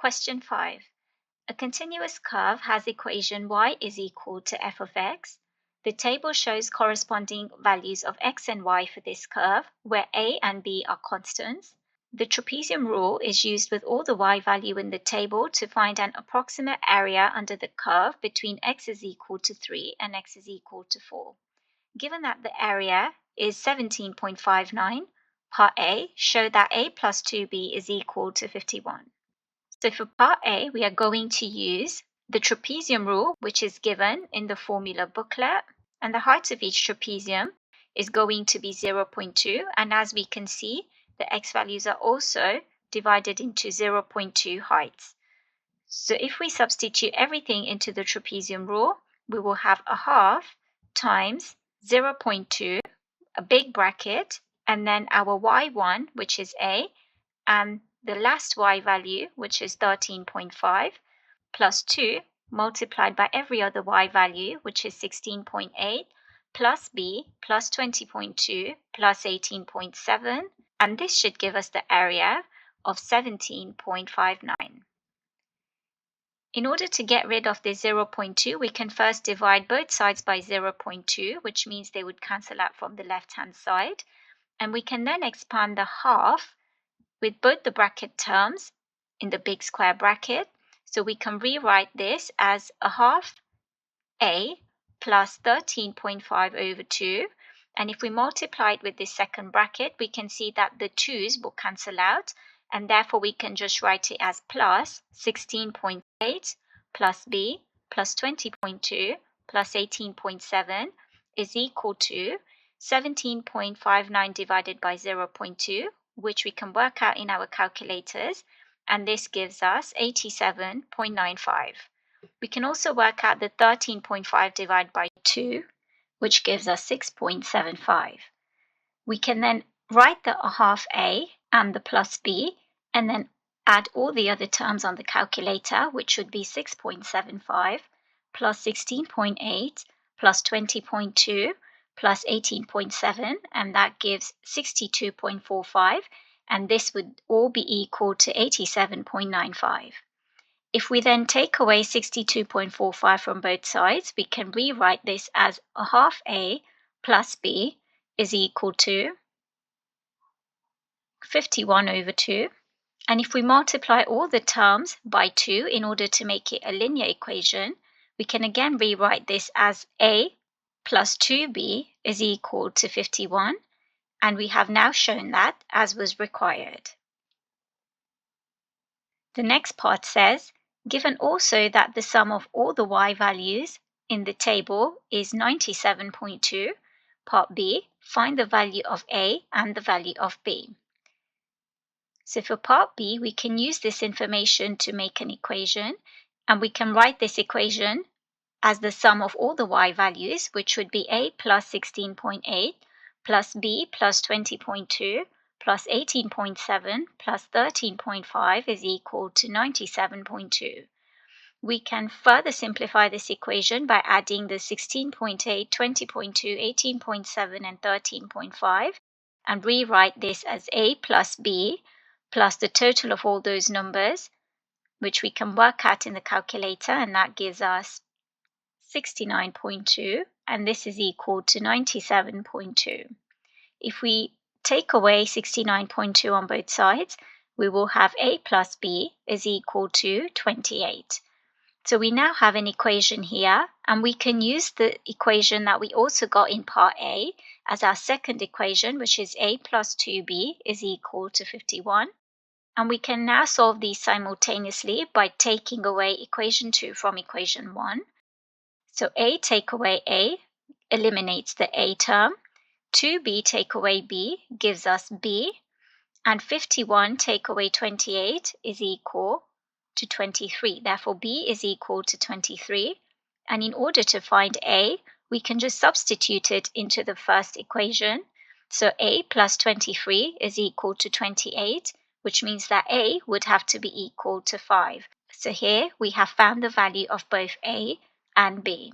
Question 5. A continuous curve has equation y is equal to f of x. The table shows corresponding values of x and y for this curve, where a and b are constants. The trapezium rule is used with all the y value in the table to find an approximate area under the curve between x is equal to 3 and x is equal to 4. Given that the area is 17.59, part A, show that a plus 2b is equal to 51. So for part A, we are going to use the trapezium rule, which is given in the formula booklet, and the height of each trapezium is going to be 0.2, and as we can see, the x values are also divided into 0.2 heights. So if we substitute everything into the trapezium rule, we will have a half times 0.2, a big bracket, and then our y1, which is a, and the last y value, which is 13.5, plus 2 multiplied by every other y value, which is 16.8, plus b, plus 20.2, plus 18.7, and this should give us the area of 17.59. In order to get rid of this 0.2, we can first divide both sides by 0.2, which means they would cancel out from the left-hand side, and we can then expand the half with both the bracket terms in the big square bracket. So we can rewrite this as a half a plus 13.5 over 2. And if we multiply it with this second bracket, we can see that the 2's will cancel out. And therefore, we can just write it as plus 16.8 plus b plus 20.2 plus 18.7 is equal to 17.59 divided by 0.2, which we can work out in our calculators, and this gives us 87.95. We can also work out the 13.5 divided by 2, which gives us 6.75. We can then write the half a and the plus b, and then add all the other terms on the calculator, which should be 6.75 plus 16.8 plus 20.2 plus 18.7, and that gives 62.45, and this would all be equal to 87.95. If we then take away 62.45 from both sides, we can rewrite this as a half a plus b is equal to 51 over 2. And if we multiply all the terms by 2 in order to make it a linear equation, we can again rewrite this as a plus 2b is equal to 51, and we have now shown that as was required. The next part says, given also that the sum of all the y values in the table is 97.2, part B, find the value of A and the value of B. So for part B, we can use this information to make an equation, and we can write this equation as the sum of all the y values, which would be a plus 16.8 plus b plus 20.2 plus 18.7 plus 13.5 is equal to 97.2. We can further simplify this equation by adding the 16.8, 20.2, 18.7 and 13.5 and rewrite this as a plus b plus the total of all those numbers, which we can work out in the calculator, and that gives us 69.2, and this is equal to 97.2. If we take away 69.2 on both sides, we will have a plus b is equal to 28. So we now have an equation here, and we can use the equation that we also got in part A as our second equation, which is a plus 2b is equal to 51. And we can now solve these simultaneously by taking away equation 2 from equation 1. So a take away a eliminates the a term, 2b take away b gives us b, and 51 take away 28 is equal to 23. Therefore, b is equal to 23. And in order to find a, we can just substitute it into the first equation. So a plus 23 is equal to 28, which means that a would have to be equal to 5. So here we have found the value of both a and b.